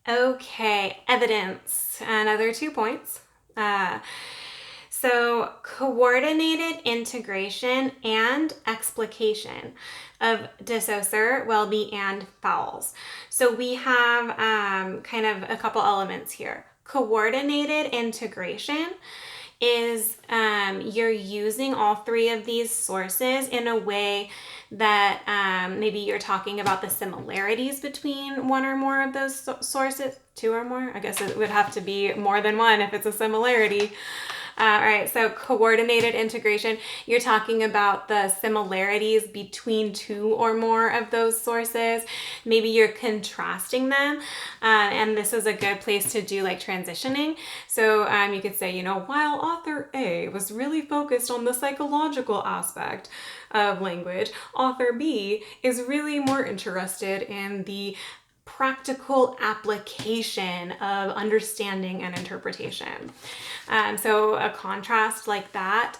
Okay, evidence. Another 2 points. So coordinated integration and explication of dissocier, will-be, and vowels. So we have kind of a couple elements here. Coordinated integration is you're using all three of these sources in a way that maybe you're talking about the similarities between one or more of those sources, two or more. I guess it would have to be more than one if it's a similarity. All right, so coordinated integration, you're talking about the similarities between two or more of those sources. Maybe you're contrasting them, and this is a good place to do like transitioning. So you could say, while author A was really focused on the psychological aspect of language, author B is really more interested in the practical application of understanding and interpretation. So a contrast like that.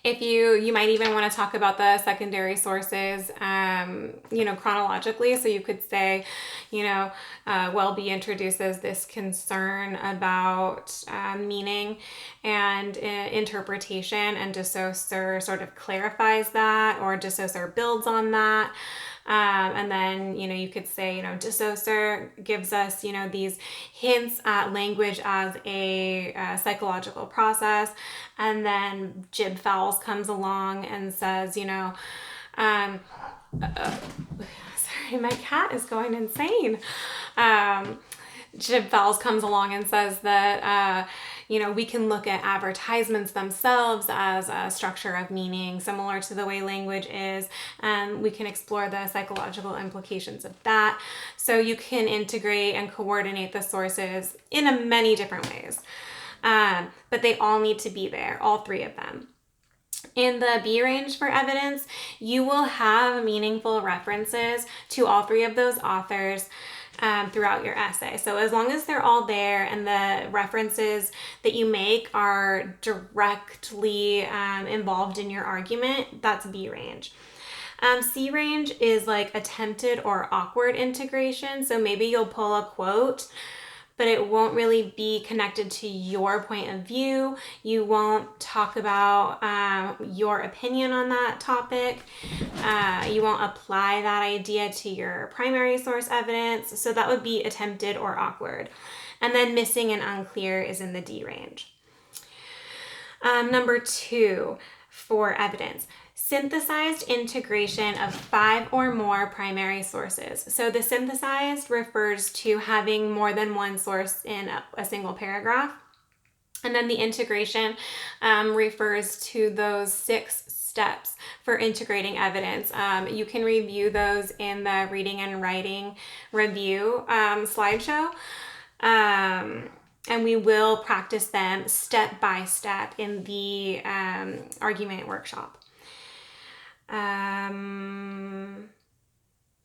If you might even want to talk about the secondary sources, chronologically. So you could say, well-be introduces this concern about meaning and interpretation, and dissocier sort of clarifies that, or dissocier builds on that. And then, you could say, dissocier gives us, these hints at language as a psychological process. And then Jib Fowles comes along and says, sorry, my cat is going insane. Jib Fowles comes along and says that, we can look at advertisements themselves as a structure of meaning, similar to the way language is, and we can explore the psychological implications of that. So you can integrate and coordinate the sources in many different ways, but they all need to be there, all three of them. In the B range for evidence, you will have meaningful references to all three of those authors throughout your essay. So as long as they're all there and the references that you make are directly involved in your argument, that's B range. C range is like attempted or awkward integration. So maybe you'll pull a quote, but it won't really be connected to your point of view. You won't talk about your opinion on that topic. You won't apply that idea to your primary source evidence. So that would be attempted or awkward. And then missing and unclear is in the D range. Number 2 for evidence. Synthesized integration of 5 or more primary sources. So the synthesized refers to having more than one source in a single paragraph. And then the integration refers to those 6 steps for integrating evidence. You can review those in the reading and writing review slideshow. And we will practice them step by step in the argument workshop.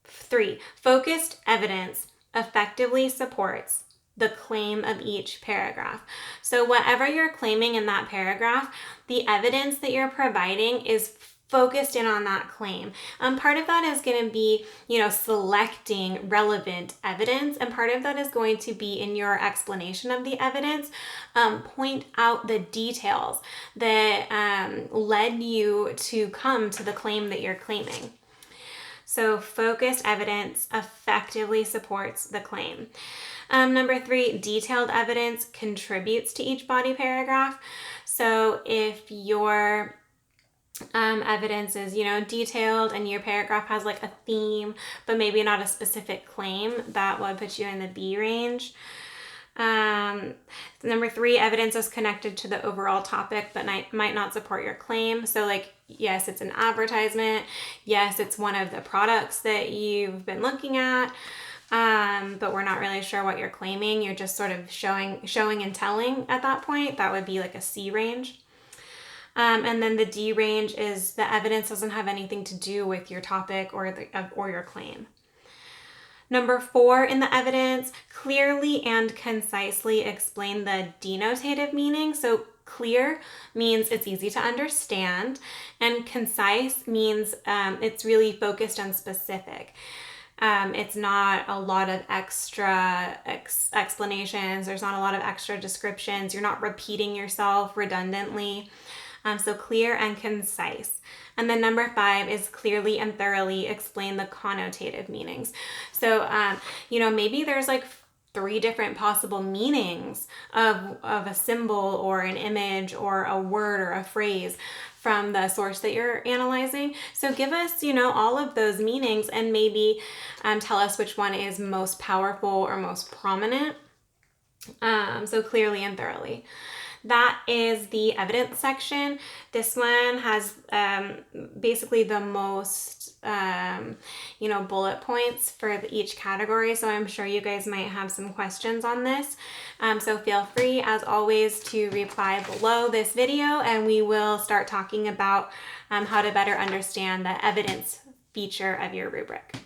3, focused evidence effectively supports the claim of each paragraph. So whatever you're claiming in that paragraph, the evidence that you're providing is focused in on that claim. Part of that is going to be, selecting relevant evidence, and part of that is going to be in your explanation of the evidence, point out the details that led you to come to the claim that you're claiming. So focused evidence effectively supports the claim. Number 3, detailed evidence contributes to each body paragraph. So if your evidence is, detailed and your paragraph has like a theme, but maybe not a specific claim, that would put you in the B range. Number 3, evidence is connected to the overall topic, but might not support your claim. So yes, it's an advertisement. Yes, it's one of the products that you've been looking at. But we're not really sure what you're claiming. You're just sort of showing and telling at that point. That would be like a C range. And then the D range is the evidence doesn't have anything to do with your topic or your claim. Number 4 in the evidence, clearly and concisely explain the denotative meaning. So clear means it's easy to understand, and concise means it's really focused and specific. It's not a lot of extra explanations. There's not a lot of extra descriptions. You're not repeating yourself redundantly. So clear and concise. And then number 5 is clearly and thoroughly explain the connotative meanings. So, maybe there's like 3 different possible meanings of a symbol or an image or a word or a phrase from the source that you're analyzing. So give us, all of those meanings and maybe tell us which one is most powerful or most prominent. So clearly and thoroughly. That is the evidence section. This one has basically the most, bullet points for each category. So I'm sure you guys might have some questions on this. So feel free, as always, to reply below this video, and we will start talking about how to better understand the evidence feature of your rubric.